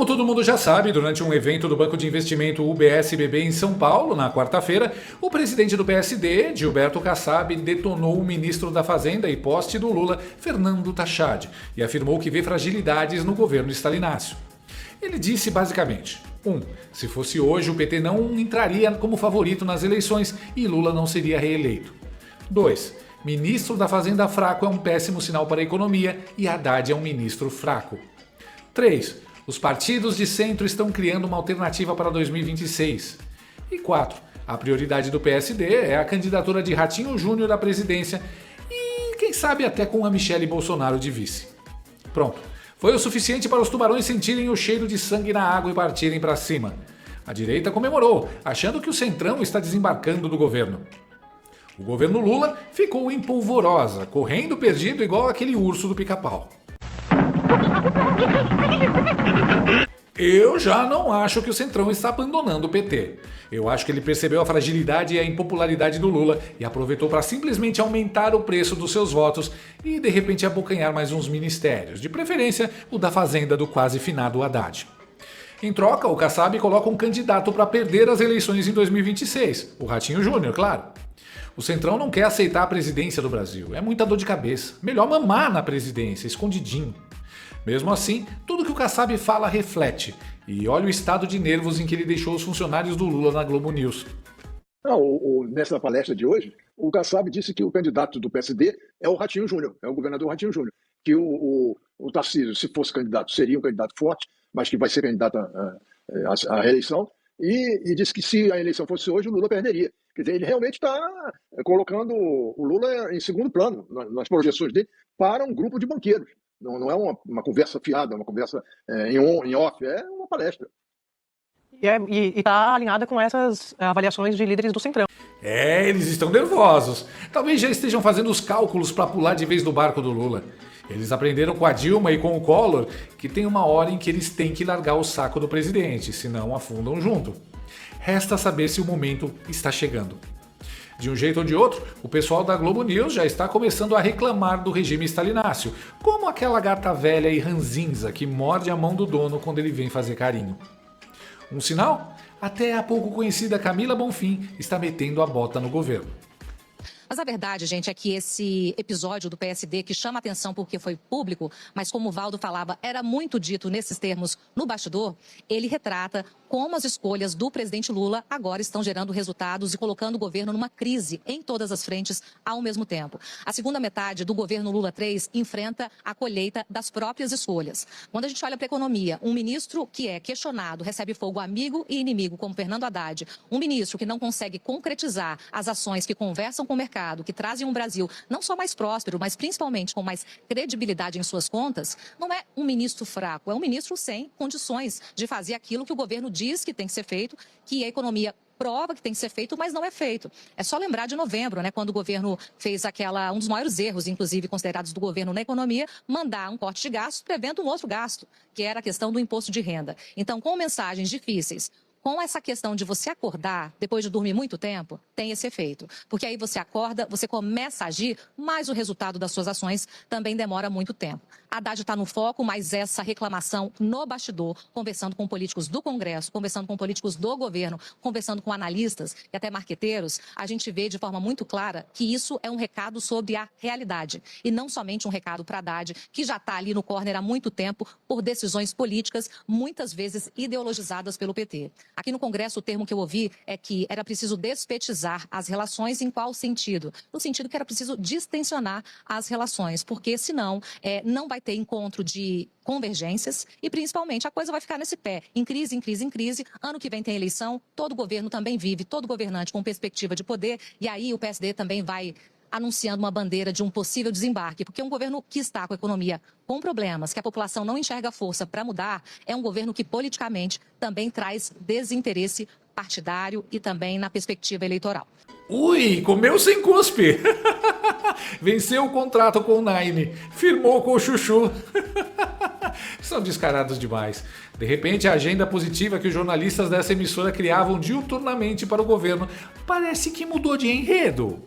Como todo mundo já sabe, durante um evento do Banco de Investimento UBS-BB em São Paulo, na quarta-feira, o presidente do PSD, Gilberto Kassab, detonou o ministro da Fazenda e poste do Lula, Fernando Tachad, e afirmou que vê fragilidades no governo stalinácio. Ele disse basicamente: 1. Se fosse hoje, o PT não entraria como favorito nas eleições e Lula não seria reeleito. 2. Ministro da Fazenda fraco é um péssimo sinal para a economia e Haddad é um ministro fraco. 3. Os partidos de centro estão criando uma alternativa para 2026. E 4. A prioridade do PSD é a candidatura de Ratinho Júnior à presidência e, quem sabe, até com a Michele Bolsonaro de vice. Pronto. Foi o suficiente para os tubarões sentirem o cheiro de sangue na água e partirem para cima. A direita comemorou, achando que o Centrão está desembarcando do governo. O governo Lula ficou em polvorosa, correndo perdido igual aquele urso do Pica-Pau. Eu já não acho que o Centrão está abandonando o PT. Eu acho que ele percebeu a fragilidade e a impopularidade do Lula e aproveitou para simplesmente aumentar o preço dos seus votos e de repente abocanhar mais uns ministérios, de preferência o da Fazenda do quase finado Haddad. Em troca, o Kassab coloca um candidato para perder as eleições em 2026, o Ratinho Júnior, claro. O Centrão não quer aceitar a presidência do Brasil, é muita dor de cabeça. Melhor mamar na presidência, escondidinho. Mesmo assim, tudo que o Kassab fala reflete. E olha o estado de nervos em que ele deixou os funcionários do Lula na Globo News. Nessa palestra de hoje, o Kassab disse que o candidato do PSD é o Ratinho Júnior, é o governador Ratinho Júnior. Que o Tarcísio, se fosse candidato, seria um candidato forte, mas que vai ser candidato à reeleição. E disse que se a eleição fosse hoje, o Lula perderia. Quer dizer, ele realmente está colocando o Lula em segundo plano nas projeções dele para um grupo de banqueiros. Não é uma conversa fiada, uma conversa em off, é uma palestra. E está alinhada com essas avaliações de líderes do Centrão. Eles estão nervosos. Talvez já estejam fazendo os cálculos para pular de vez do barco do Lula. Eles aprenderam com a Dilma e com o Collor que tem uma hora em que eles têm que largar o saco do presidente, senão afundam junto. Resta saber se o momento está chegando. De um jeito ou de outro, o pessoal da Globo News já está começando a reclamar do regime stalinácio, como aquela gata velha e ranzinza que morde a mão do dono quando ele vem fazer carinho. Um sinal? Até a pouco conhecida Camila Bonfim está metendo a bota no governo. Mas a verdade, gente, é que esse episódio do PSD, que chama atenção porque foi público, mas como o Valdo falava, era muito dito nesses termos no bastidor, ele retrata como as escolhas do presidente Lula agora estão gerando resultados e colocando o governo numa crise em todas as frentes ao mesmo tempo. A segunda metade do governo Lula 3 enfrenta a colheita das próprias escolhas. Quando a gente olha para a economia, um ministro que é questionado, recebe fogo amigo e inimigo, como Fernando Haddad, um ministro que não consegue concretizar as ações que conversam com o mercado, que trazem um Brasil não só mais próspero, mas principalmente com mais credibilidade em suas contas, não é um ministro fraco, é um ministro sem condições de fazer aquilo que o governo diz que tem que ser feito, que a economia prova que tem que ser feito, mas não é feito. É só lembrar de novembro, né, quando o governo fez um dos maiores erros, inclusive considerados do governo na economia, mandar um corte de gastos prevendo um outro gasto, que era a questão do imposto de renda. Então, com mensagens difíceis, com essa questão de você acordar depois de dormir muito tempo, tem esse efeito. Porque aí você acorda, você começa a agir, mas o resultado das suas ações também demora muito tempo. A Haddad está no foco, mas essa reclamação no bastidor, conversando com políticos do Congresso, conversando com políticos do governo, conversando com analistas e até marqueteiros, a gente vê de forma muito clara que isso é um recado sobre a realidade. E não somente um recado para a Haddad, que já está ali no córner há muito tempo por decisões políticas, muitas vezes ideologizadas pelo PT. Aqui no Congresso, o termo que eu ouvi é que era preciso despetizar as relações. Em qual sentido? No sentido que era preciso distensionar as relações, porque senão não vai ter encontro de convergências e, principalmente, a coisa vai ficar nesse pé, em crise, em crise, em crise. Ano que vem tem eleição, todo governo também vive, todo governante com perspectiva de poder, e aí o PSD também vai anunciando uma bandeira de um possível desembarque, porque um governo que está com a economia com problemas, que a população não enxerga força para mudar, é um governo que politicamente também traz desinteresse partidário e também na perspectiva eleitoral. Ui, comeu sem cuspe! Venceu o contrato com o Nine, firmou com o Chuchu. São descarados demais. De repente, a agenda positiva que os jornalistas dessa emissora criavam diuturnamente para o governo parece que mudou de enredo.